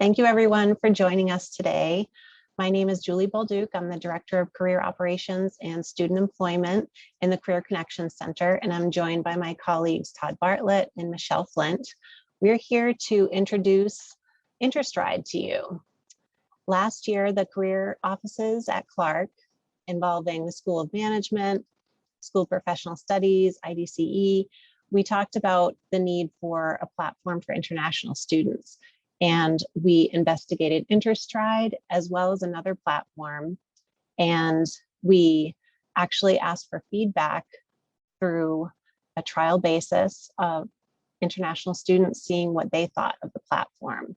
Thank you everyone for joining us today. My name is Julie Bolduc. I'm the Director of Career Operations and Student Employment in the Career Connections Center, and I'm joined by my colleagues Todd Bartlett and Michelle Flint. We're here to introduce Interstride to you. Last year, the career offices at Clark, involving the School of Management, School of Professional Studies, IDCE, we talked about the need for a platform for international students. And we investigated Interstride as well as another platform. And we actually asked for feedback through a trial basis of international students seeing what they thought of the platform.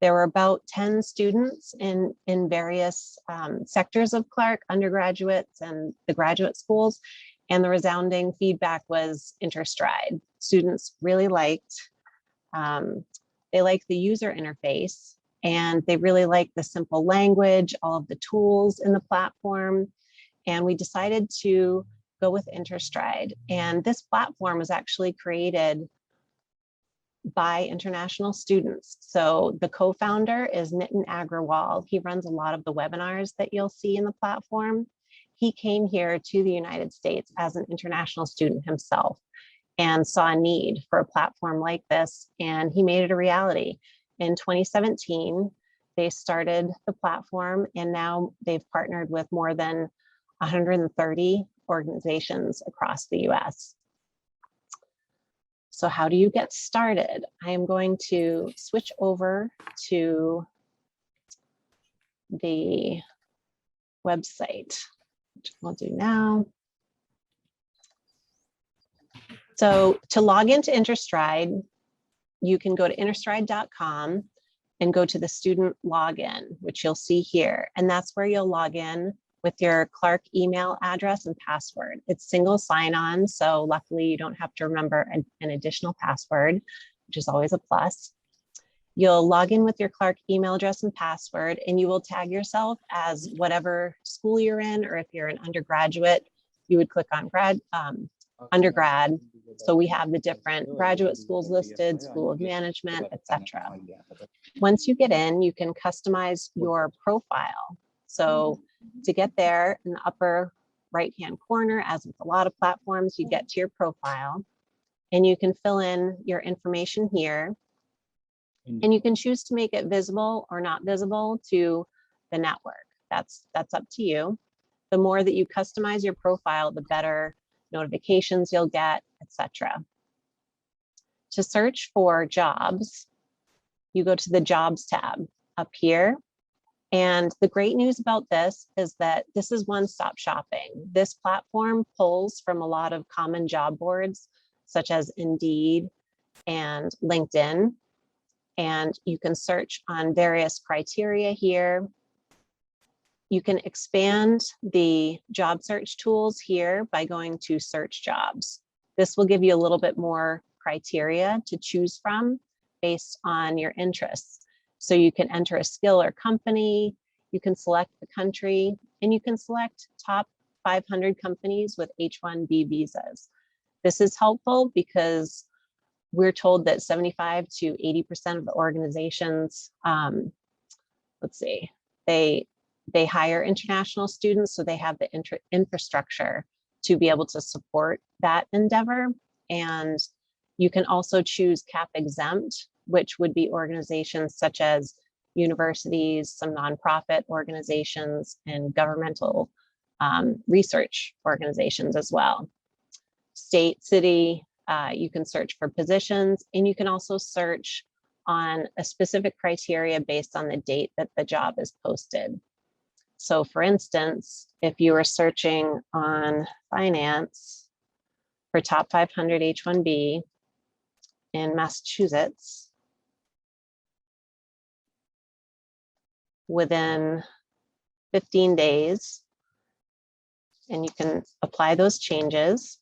There were about 10 students in various sectors of Clark, undergraduates and the graduate schools. And the resounding feedback was Interstride. Students really liked they like the user interface, and they really like the simple language, all of the tools in the platform. And we decided to go with Interstride. And this platform was actually created by international students. So the co-founder is Nitin Agrawal. He runs a lot of the webinars that you'll see in the platform. He came here to the United States as an international student himself and saw a need for a platform like this, and he made it a reality. In 2017, they started the platform, and now they've partnered with more than 130 organizations across the US. So how do you get started? I am going to switch over to the website, which I'll do now. So to log into Interstride, you can go to interstride.com and go to the student login, which you'll see here. And that's where you'll log in with your Clark email address and password. It's single sign-on, so luckily you don't have to remember an additional password, which is always a plus. You'll log in with your Clark email address and password, and you will tag yourself as whatever school you're in, or if you're an undergraduate, you would click on undergrad. So we have the different graduate schools listed, School of Management, etc. Once you get in, you can customize your profile. So to get there, in the upper right-hand corner, as with a lot of platforms, you get to your profile and you can fill in your information here. And you can choose to make it visible or not visible to the network. That's up to you. The more that you customize your profile, the better notifications you'll get, etc. To search for jobs, you go to the Jobs tab up here. And the great news about this is that this is one-stop shopping. This platform pulls from a lot of common job boards, such as Indeed and LinkedIn. And you can search on various criteria here. You can expand the job search tools here by going to search jobs. This will give you a little bit more criteria to choose from based on your interests. So you can enter a skill or company, you can select the country, and you can select top 500 companies with H-1B visas. This is helpful because we're told that 75 to 80% of the organizations, they hire international students, so they have the infrastructure to be able to support that endeavor. And you can also choose CAP exempt, which would be organizations such as universities, some nonprofit organizations, and governmental research organizations as well. State, city, you can search for positions, and you can also search on a specific criteria based on the date that the job is posted. So for instance, if you were searching on finance for top 500 H-1B in Massachusetts, within 15 days, and you can apply those changes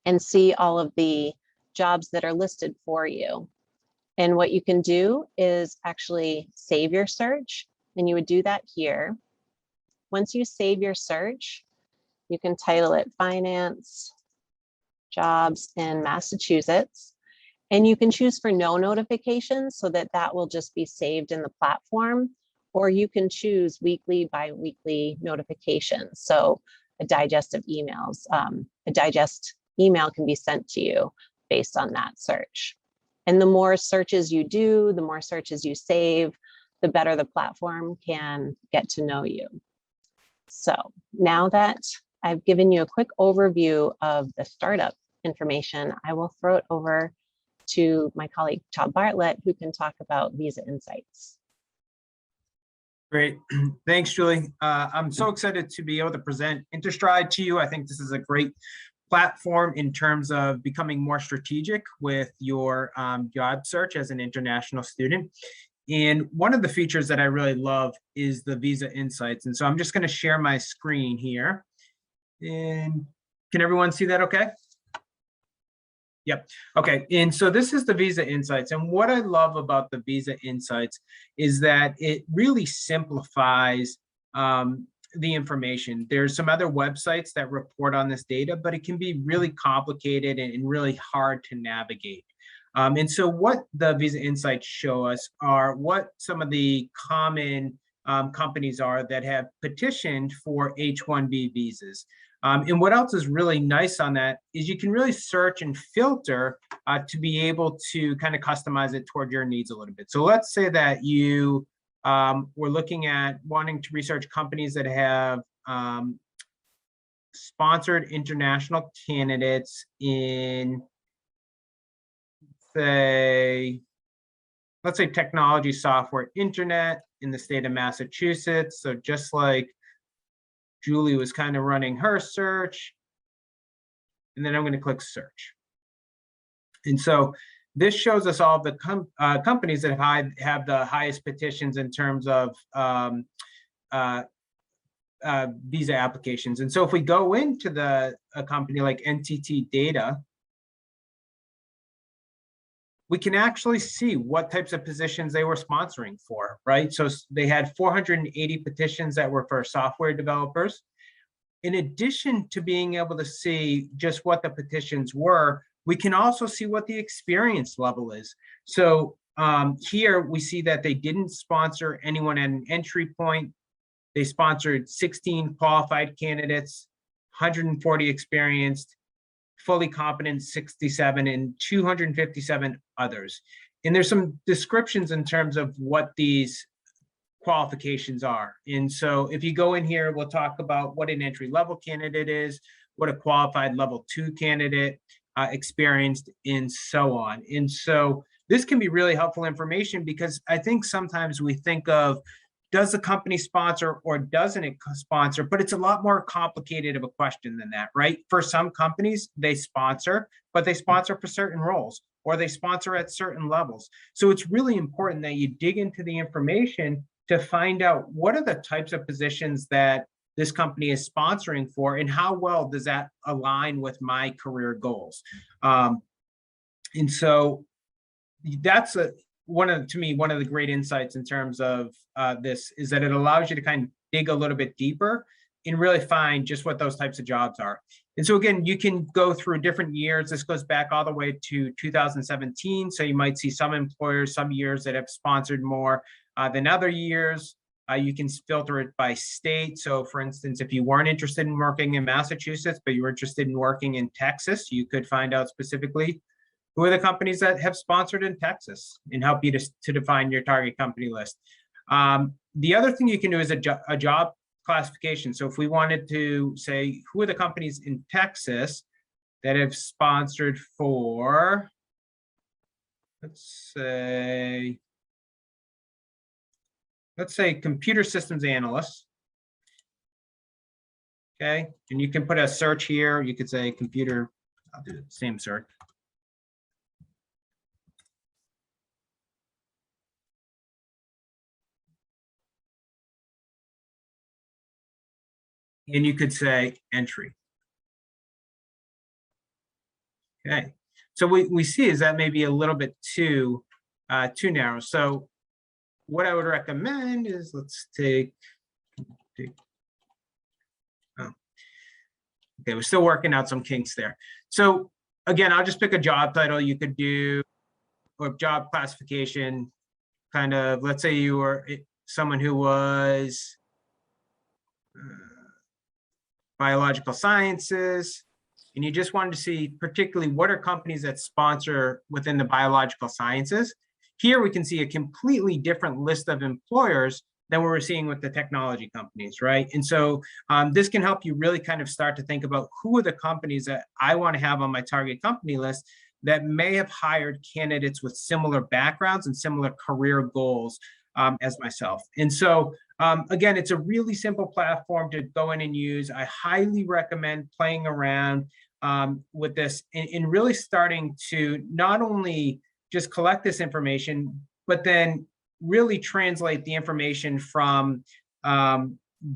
and see all of the jobs that are listed for you. And what you can do is actually save your search, and you would do that here. Once you save your search, you can title it Finance Jobs in Massachusetts, And you can choose for no notifications so that that will just be saved in the platform, or you can choose weekly, bi-weekly notifications. So a digest of emails, a digest email can be sent to you based on that search. And the more searches you do, the more searches you save, the better the platform can get to know you. So now that I've given you a quick overview of the startup information, I will throw it over to my colleague, Todd Bartlett, who can talk about Visa Insights. Great. Thanks, Julie. I'm so excited to be able to present Interstride to you. I think this is a great platform in terms of becoming more strategic with your job search as an international student. And one of the features that I really love is the Visa Insights. And so I'm just going to share my screen here. And can everyone see that okay? Yep. Okay. And so this is the Visa Insights. And what I love about the Visa Insights is that it really simplifies the information. There's some other websites that report on this data, but it can be really complicated and really hard to navigate. And so what the Visa Insights show us are what some of the common companies are that have petitioned for H-1B visas. And what else is really nice on that is you can really search and filter to be able to kind of customize it toward your needs a little bit. So let's say that you were looking at wanting to research companies that have sponsored international candidates in, let's say technology, software, internet in the state of Massachusetts. So just like Julie was kind of running her search, and then I'm going to click search. And so this shows us all the companies that have the highest petitions in terms of visa applications. And so if we go into a company like NTT Data, we can actually see what types of positions they were sponsoring for, right? So they had 480 petitions that were for software developers. In addition to being able to see just what the petitions were, we can also see what the experience level is. So here we see that they didn't sponsor anyone at an entry point. They sponsored 16 qualified candidates, 140 experienced, fully competent 67, and 257 others. And there's some descriptions in terms of what these qualifications are. And so if you go in here, we'll talk about what an entry-level candidate is, what a qualified level 2 candidate, experienced, and so on. And so this can be really helpful information because I think sometimes we think of, does the company sponsor or doesn't it sponsor? But it's a lot more complicated of a question than that, right? For some companies, they sponsor, but they sponsor for certain roles or they sponsor at certain levels. So it's really important that you dig into the information to find out what are the types of positions that this company is sponsoring for and how well does that align with my career goals. And so that's to me, one of the great insights in terms of this is that it allows you to kind of dig a little bit deeper and really find just what those types of jobs are. And so again, you can go through different years. This goes back all the way to 2017. So you might see some employers, some years that have sponsored more than other years. You can filter it by state. So for instance, if you weren't interested in working in Massachusetts, but you were interested in working in Texas, you could find out specifically who are the companies that have sponsored in Texas and help you to define your target company list. The other thing you can do is a job classification. So if we wanted to say, who are the companies in Texas that have sponsored for, let's say computer systems analysts. Okay, and you can put a search here. You could say computer, I'll do the same search. And you could say entry. Okay, so we see is that maybe a little bit too narrow. So what I would recommend is let's take oh, okay, we're still working out some kinks there. So again, I'll just pick a job title. You could do or job classification, kind of, let's say you were someone who was biological sciences, and you just wanted to see particularly what are companies that sponsor within the biological sciences. Here we can see a completely different list of employers than what we're seeing with the technology companies, right? And so this can help you really kind of start to think about who are the companies that I want to have on my target company list that may have hired candidates with similar backgrounds and similar career goals as myself. And so again, it's a really simple platform to go in and use. I highly recommend playing around with this and really starting to not only just collect this information, but then really translate the information from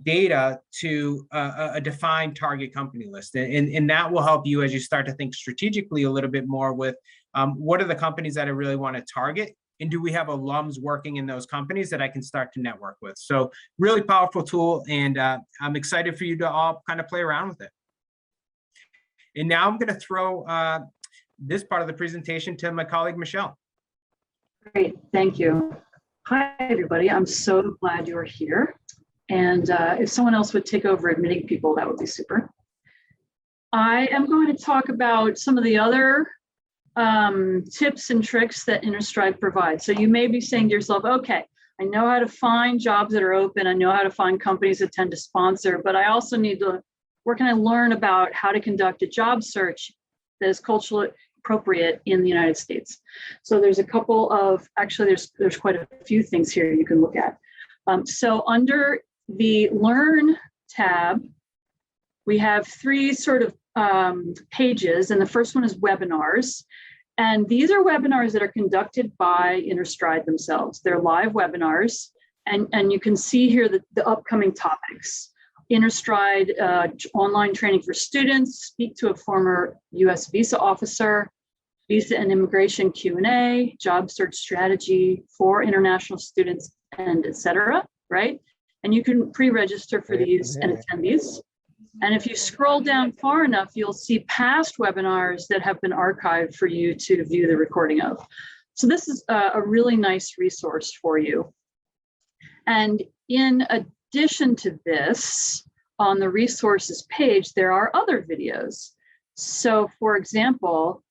data to a defined target company list. And that will help you as you start to think strategically a little bit more with what are the companies that I really want to target? And do we have alums working in those companies that I can start to network with? So really powerful tool. And I'm excited for you to all kind of play around with it. And now I'm going to throw this part of the presentation to my colleague, Michelle. Great, thank you. Hi, everybody. I'm so glad you're here. And if someone else would take over admitting people, that would be super. I am going to talk about some of the other tips and tricks that Interstride provides. So you may be saying to yourself, okay, I know how to find jobs that are open. I know how to find companies that tend to sponsor, but I also need to, where can I learn about how to conduct a job search that is culturally appropriate in the United States? So there's a couple of, actually there's quite a few things here you can look at. So under the Learn tab, we have three sort of pages, and the first one is webinars. And these are webinars that are conducted by Interstride themselves. They're live webinars, and you can see here the upcoming topics. Interstride online training for students, speak to a former US visa officer, visa and immigration Q&A, job search strategy for international students, and et cetera, right? And you can pre-register for these and attend these. And if you scroll down far enough, you'll see past webinars that have been archived for you to view the recording of. So this is a really nice resource for you. And in addition to this, on the resources page, there are other videos. So for example,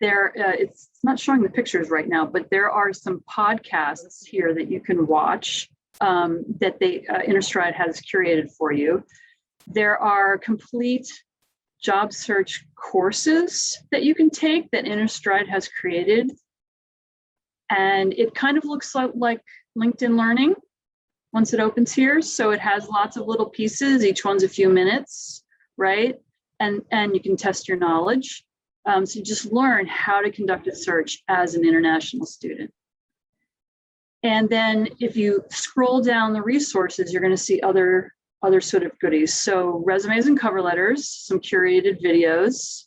it's not showing the pictures right now, but there are some podcasts here that you can watch that Interstride has curated for you. There are complete job search courses that you can take that Interstride has created. And it kind of looks like LinkedIn Learning once it opens here. So it has lots of little pieces, each one's a few minutes, right? And you can test your knowledge. So you just learn how to conduct a search as an international student. And then if you scroll down the resources, you're going to see other sort of goodies. So resumes and cover letters, some curated videos,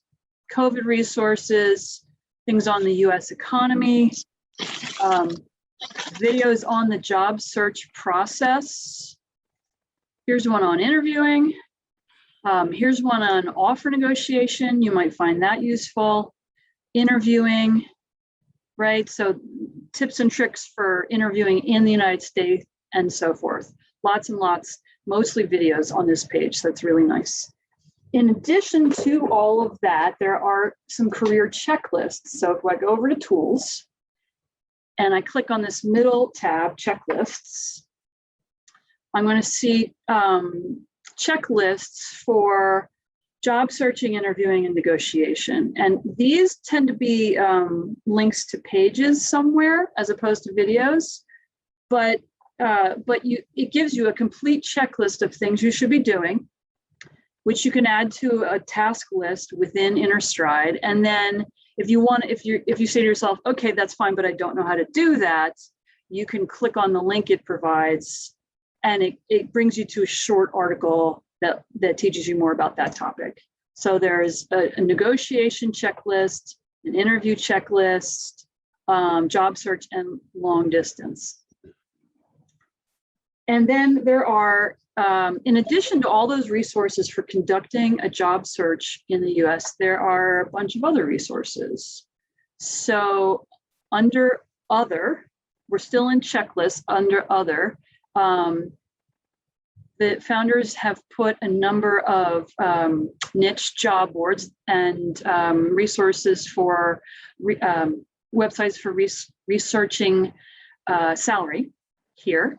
COVID resources, things on the US economy, videos on the job search process. Here's one on interviewing. Here's one on offer negotiation. You might find that useful. Interviewing, right? So tips and tricks for interviewing in the United States and so forth. Lots and lots, mostly videos on this page. That's really nice. In addition to all of that, there are some career checklists. So if I go over to tools and I click on this middle tab, checklists, I'm going to see checklists for job searching, interviewing, and negotiation. And these tend to be links to pages somewhere as opposed to videos, but it gives you a complete checklist of things you should be doing, which you can add to a task list within Interstride. And then if you say to yourself, okay, that's fine, but I don't know how to do that, you can click on the link it provides, and it brings you to a short article that teaches you more about that topic. So there's a negotiation checklist, an interview checklist, job search, and long distance. And then there are, in addition to all those resources for conducting a job search in the US, there are a bunch of other resources. So under other, we're still in checklist under other. The founders have put a number of niche job boards and resources for websites for researching salary here.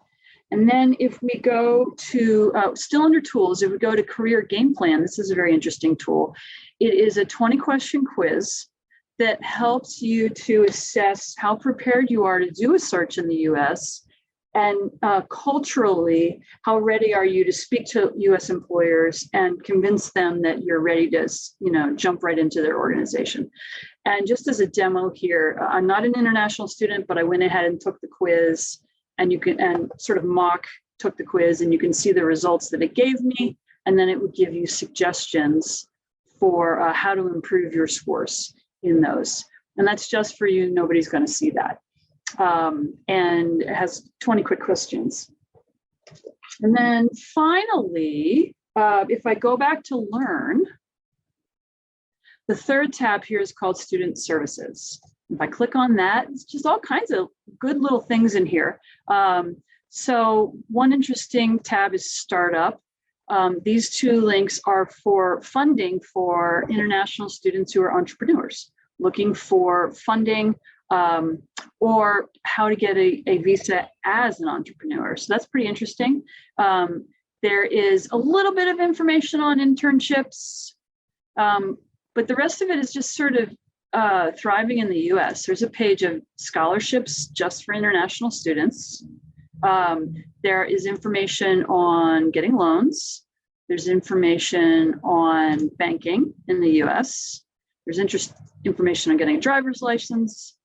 And then if we go to, still under tools, if we go to career game plan, this is a very interesting tool. It is a 20-question quiz that helps you to assess how prepared you are to do a search in the US, and culturally, how ready are you to speak to US employers and convince them that you're ready to, jump right into their organization. And just as a demo here, I'm not an international student, but I went ahead and took the quiz, and sort of took the quiz, and you can see the results that it gave me, and then it would give you suggestions for how to improve your scores in those. And that's just for you, nobody's gonna see that. And it has 20 quick questions. And then finally, if I go back to learn, the third tab here is called Student Services. If I click on that, it's just all kinds of good little things in here. So one interesting tab is Startup. These two links are for funding for international students who are entrepreneurs, looking for funding or how to get a visa as an entrepreneur. So that's pretty interesting. There is a little bit of information on internships, but the rest of it is just sort of thriving in the US. There's a page of scholarships just for international students. There is information on getting loans. There's information on banking in the US. There's information on getting a driver's license.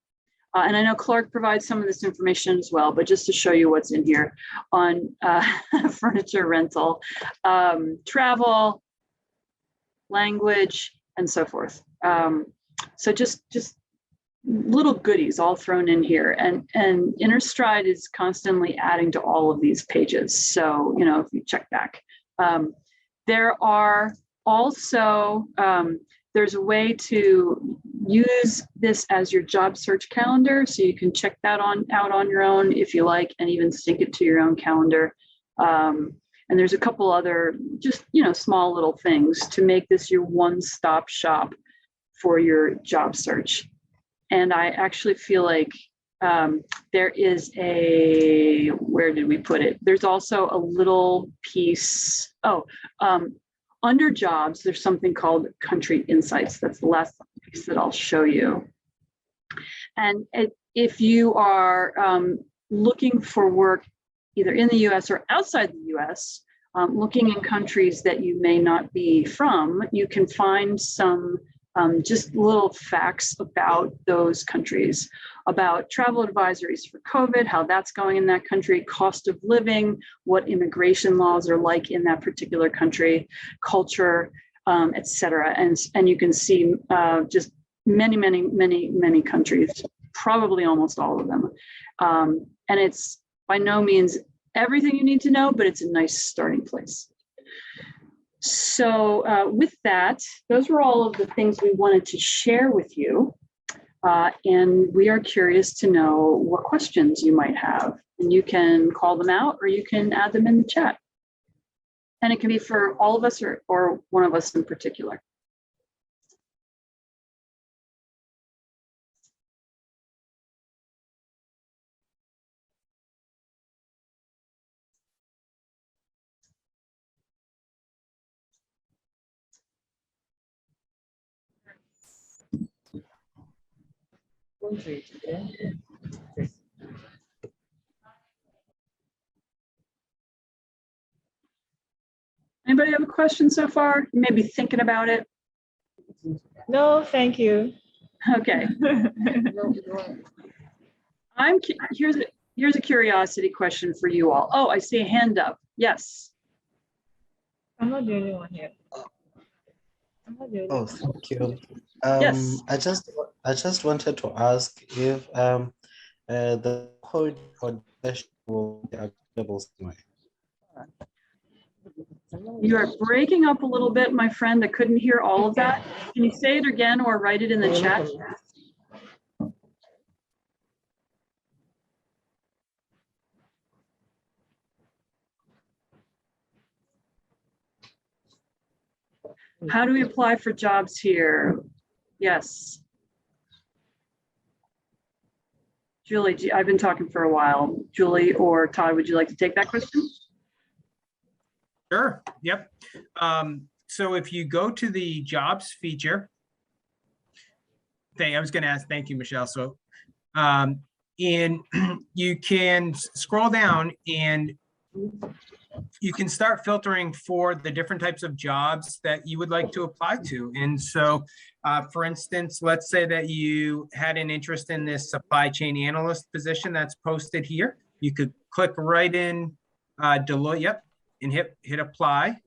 And I know Clark provides some of this information as well, but just to show you what's in here on furniture rental, travel, language, and so forth. So just little goodies all thrown in here. And Interstride is constantly adding to all of these pages. So, if you check back, there are also, there's a way to use this as your job search calendar. So you can check that out on your own if you like, and even sync it to your own calendar. And there's a couple other just, small little things to make this your one-stop shop for your job search. And I actually feel like there is where did we put it? There's also a little piece, under jobs, there's something called Country Insights. That's the last piece that I'll show you. And if you are looking for work either in the US or outside the US, looking in countries that you may not be from, you can find some just little facts about those countries, about travel advisories for COVID, how that's going in that country, cost of living, what immigration laws are like in that particular country, culture, et cetera. And you can see just many countries, probably almost all of them. And it's by no means everything you need to know, but it's a nice starting place. So with that, those were all of the things we wanted to share with you. And we are curious to know what questions you might have. And you can call them out or you can add them in the chat. And it can be for all of us or one of us in particular. Anybody have a question so far? Maybe thinking about it? No, thank you. Okay. Here's a curiosity question for you all. Oh, I see a hand up. Yes. I'm not the only one here. I'm not the only Oh, one. thank you. Yes. I just wanted to ask if the code for the will be available somewhere. You are breaking up a little bit, my friend. I couldn't hear all of that. Can you say it again or write it in the chat? How do we apply for jobs here? Yes. Julie, I've been talking for a while. Julie or Todd, would you like to take that question? Sure, yep. So if you go to the jobs feature, I was gonna ask, thank you, Michelle. So, and you can scroll down and you can start filtering for the different types of jobs that you would like to apply to. And so, for instance, let's say that you had an interest in this supply chain analyst position that's posted here. You could click right in Deloitte, yep, and hit apply.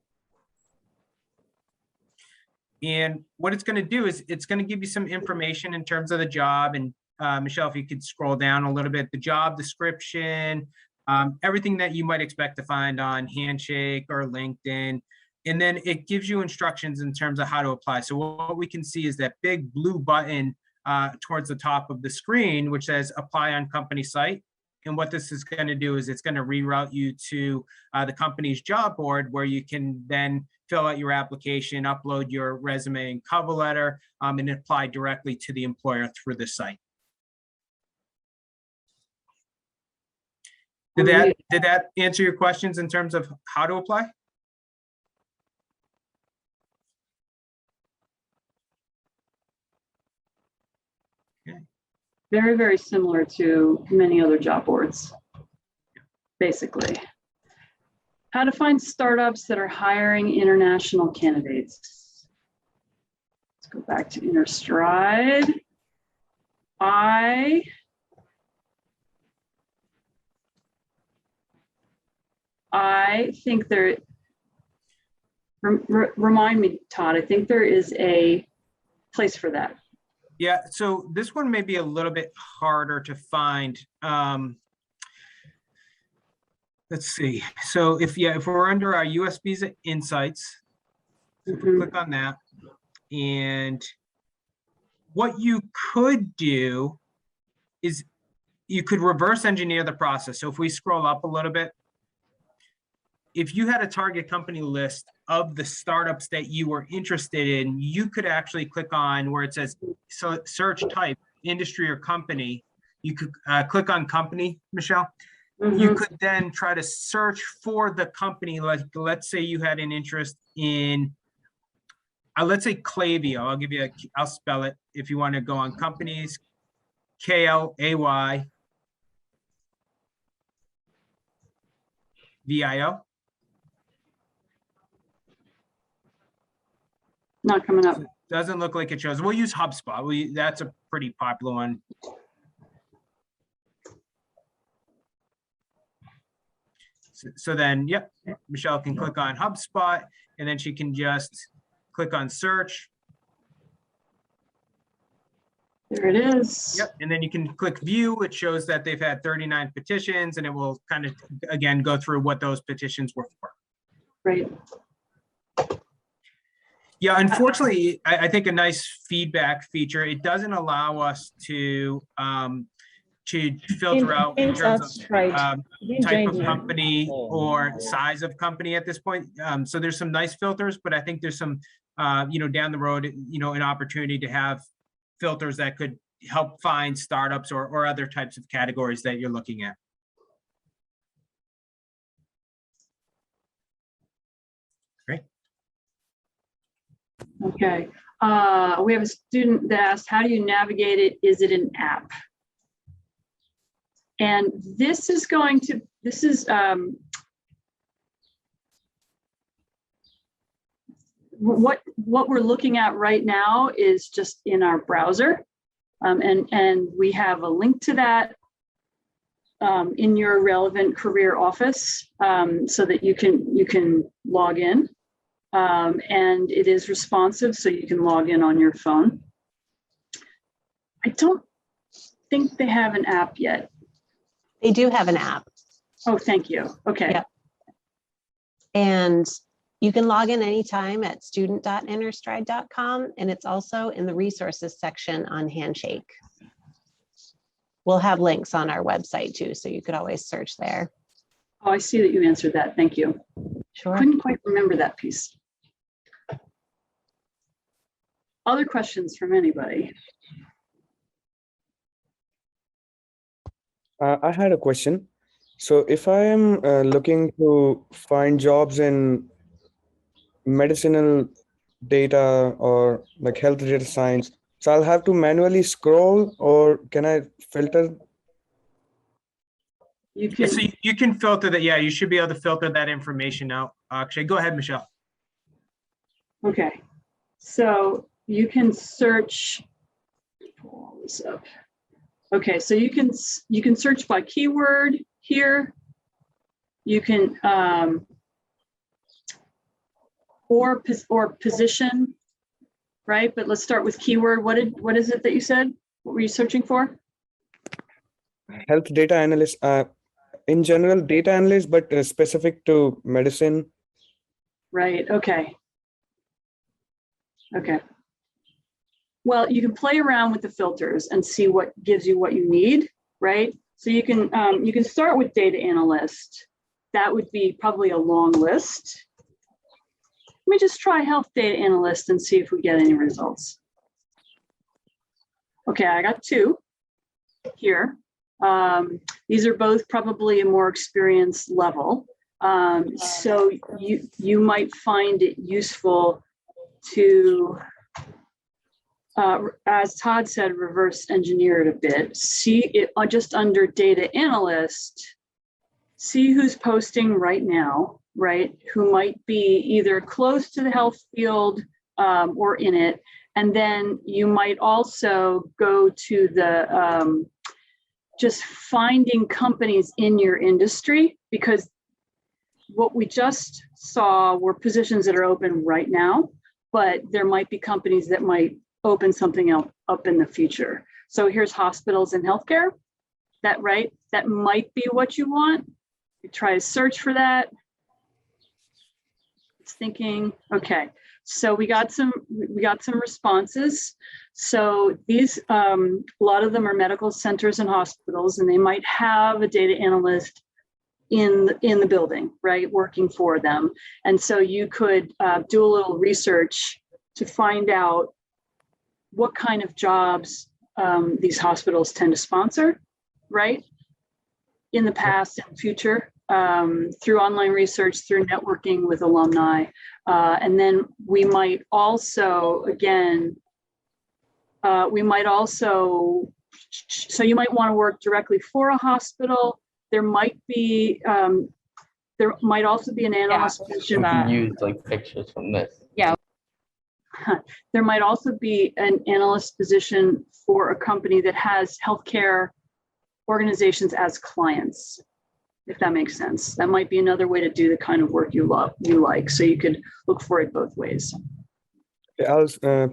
And what it's going to do is it's going to give you some information in terms of the job. And Michelle, if you could scroll down a little bit, the job description, everything that you might expect to find on Handshake or LinkedIn. And then it gives you instructions in terms of how to apply. So what we can see is that big blue button towards the top of the screen, which says apply on company site. And what this is going to do is it's going to reroute you to the company's job board, where you can then fill out your application, upload your resume and cover letter, and apply directly to the employer through the site. Did that answer your questions in terms of how to apply? Okay. Very, very similar to many other job boards, basically. How to find startups that are hiring international candidates. Let's go back to Interstride. I think there, remind me, Todd, I think there is a place for that. Yeah, so this one may be a little bit harder to find. Let's see. So if we're under our US Visa Insights, if we click on that, and what you could do is you could reverse engineer the process. So if we scroll up a little bit, if you had a target company list of the startups that you were interested in, you could actually click on where it says so search type, industry or company. You could click on company, Michelle. You could then try to search for the company. Like, let's say you had an interest in, let's say Klaviyo. I'll give you I'll spell it if you want to go on companies, KLAYVIO. Not coming up. Doesn't look like it shows. We'll use HubSpot. That's a pretty popular one. So then, yep, Michelle can click on HubSpot, and then she can just click on search. There it is. Yep, and then you can click view. It shows that they've had 39 petitions, and it will kind of, again, go through what those petitions were for. Great. Yeah, unfortunately, I think a nice feedback feature, it doesn't allow us to filter out in terms of type of company or size of company at this point. So there's some nice filters, but I think there's some, down the road, an opportunity to have filters that could help find startups or other types of categories that you're looking at. Great. Okay. We have a student that asked, how do you navigate it? Is it an app? And this is what we're looking at right now is just in our browser. And we have a link to that in your relevant career office so that you can log in. And it is responsive, so you can log in on your phone. I don't think they have an app yet. They do have an app. Oh, thank you. Okay. Yep. And you can log in anytime at student.interstride.com, and it's also in the resources section on Handshake. We'll have links on our website too, so you could always search there. Oh, I see that you answered that. Thank you. Sure. Couldn't quite remember that piece. Other questions from anybody? I had a question. So if I am looking to find jobs in medicinal data or like health data science, so I'll have to manually scroll, or can I filter? You Yeah, can, so you can filter that. Yeah, you should be able to filter that information out. Actually, go ahead, Michelle. okay. So you can search, pull all this up. Okay, so you can search by keyword here. You can or position, right? But let's start with keyword. What is it that you said? What were you searching for? Health data analyst, in general, data analyst, but specific to medicine. Right, okay. Okay. Well, you can play around with the filters and see what gives you what you need, right? So you can start with data analyst. That would be probably a long list. Let me just try health data analyst and see if we get any results. Okay, I got 2 here. These are both probably a more experienced level. So you might find it useful to, as Todd said, reverse engineer it a bit. See it just under data analyst, see who's posting right now, right? Who might be either close to the health field or in it. And then you might also go to the, just finding companies in your industry, because what we just saw were positions that are open right now, but there might be companies that might open something else up in the future. So here's hospitals and healthcare, that right? That might be what you want. You try to search for that. It's thinking, okay. So we got some responses. So these, a lot of them are medical centers and hospitals, and they might have a data analyst in the building, right, working for them. And so you could do a little research to find out what kind of jobs these hospitals tend to sponsor, right, in the past and future, through online research, through networking with alumni. And then we might also, again, so you might want to work directly for a hospital. There might also be an analyst position. Use like pictures from this. There might also be an analyst position for a company that has healthcare organizations as clients, if that makes sense. That might be another way to do the kind of work you like. So you could look for it both ways. I'll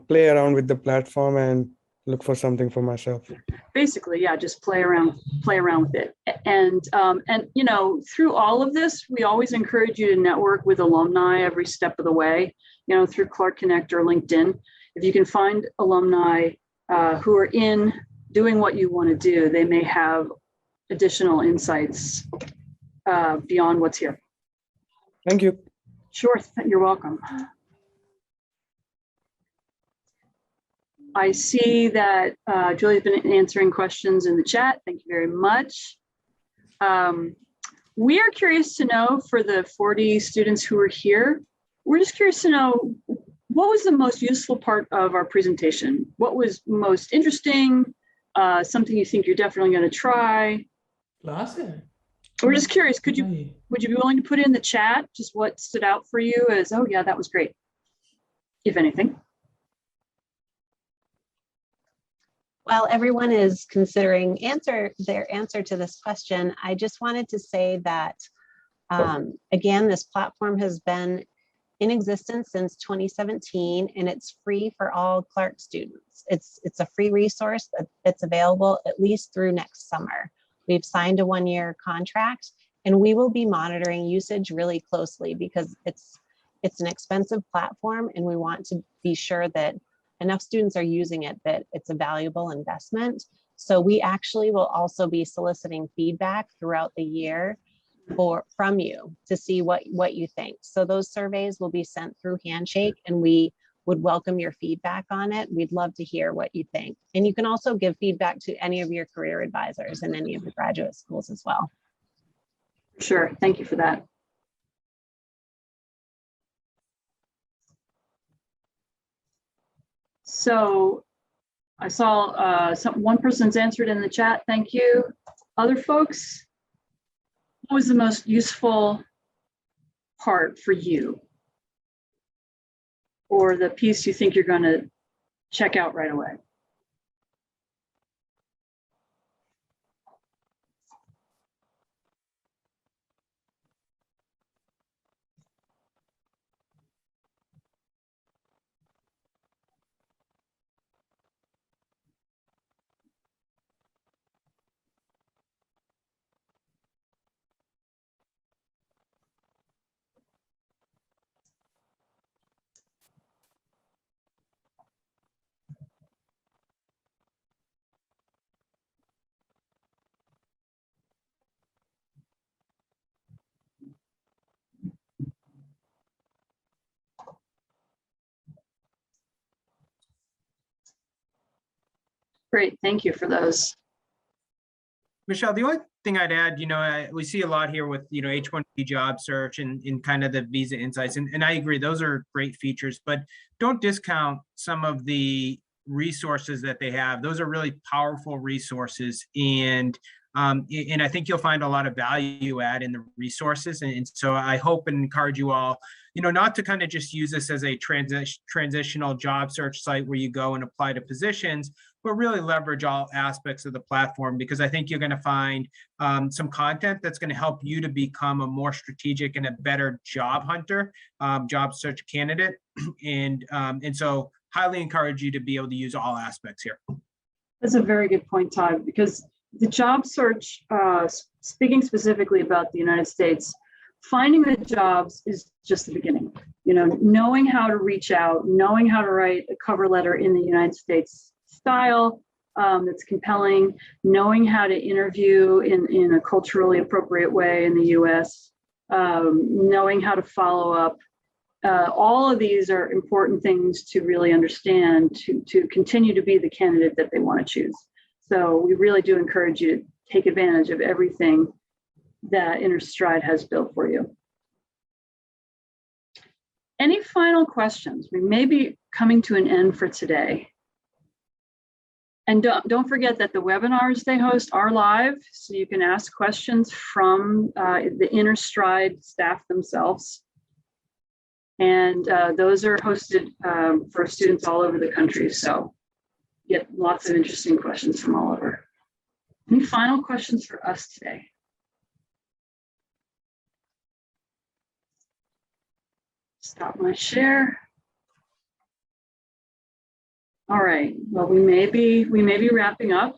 play around with the platform and look for something for myself. Basically, yeah, just play around with it. And you know, through all of this, we always encourage you to network with alumni every step of the way, you know, through Clark Connect or LinkedIn. If you can find alumni who are doing what you want to do, they may have additional insights beyond what's here. Thank you. Sure, you're welcome. I see that Julie's been answering questions in the chat. Thank you very much. We are curious to know, for the 40 students who are here, we're just curious to know, what was the most useful part of our presentation? What was most interesting? Something you think you're definitely going to try? We're just curious, would you be willing to put in the chat just what stood out for you as, oh yeah, that was great, if anything? While everyone is considering their answer to this question, I just wanted to say that, again, this platform has been in existence since 2017, and it's free for all Clark students. It's a free resource that's available at least through next summer. We've signed a 1-year contract, and we will be monitoring usage really closely, because it's an expensive platform, and we want to be sure that enough students are using it that it's a valuable investment. So we actually will also be soliciting feedback throughout the year from you to see what you think. So those surveys will be sent through Handshake, and we would welcome your feedback on it. We'd love to hear what you think. And you can also give feedback to any of your career advisors in any of the graduate schools as well. Sure, thank you for that. So I saw one person's answered in the chat, thank you. Other folks, what was the most useful part for you? Or the piece you think you're going to check out right away? Great, thank you for those. Michelle, the only thing I'd add, we see a lot here with, H-1B job search and in kind of the visa insights. And I agree, those are great features, but don't discount some of the resources that they have. Those are really powerful resources. And I think you'll find a lot of value add in the resources. And so I hope and encourage you all, not to kind of just use this as a transitional job search site where you go and apply to positions, but really leverage all aspects of the platform, because I think you're going to find some content that's going to help you to become a more strategic and a better job hunter, job search candidate. And so highly encourage you to be able to use all aspects here. That's a very good point, Todd, because the job search, speaking specifically about the United States, finding the jobs is just the beginning. Knowing how to reach out, knowing how to write a cover letter in the United States style that's compelling, knowing how to interview in a culturally appropriate way in the US, knowing how to follow up. All of these are important things to really understand to continue to be the candidate that they want to choose. So we really do encourage you to take advantage of everything that Interstride has built for you. Any final questions? We may be coming to an end for today. And don't forget that the webinars they host are live, so you can ask questions from the Interstride staff themselves. And those are hosted for students all over the country, so get lots of interesting questions from all over. Any final questions for us today? Stop my share. All right, well, we may be wrapping up.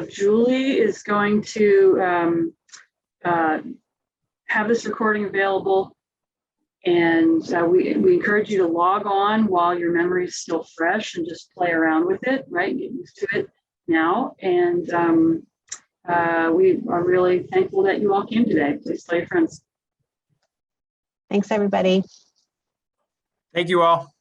Julie is going to have this recording available, and we encourage you to log on while your memory is still fresh and just play around with it, right? Get used to it now. And we are really thankful that you all came today. Please tell your friends. Thanks, everybody. Thank you all.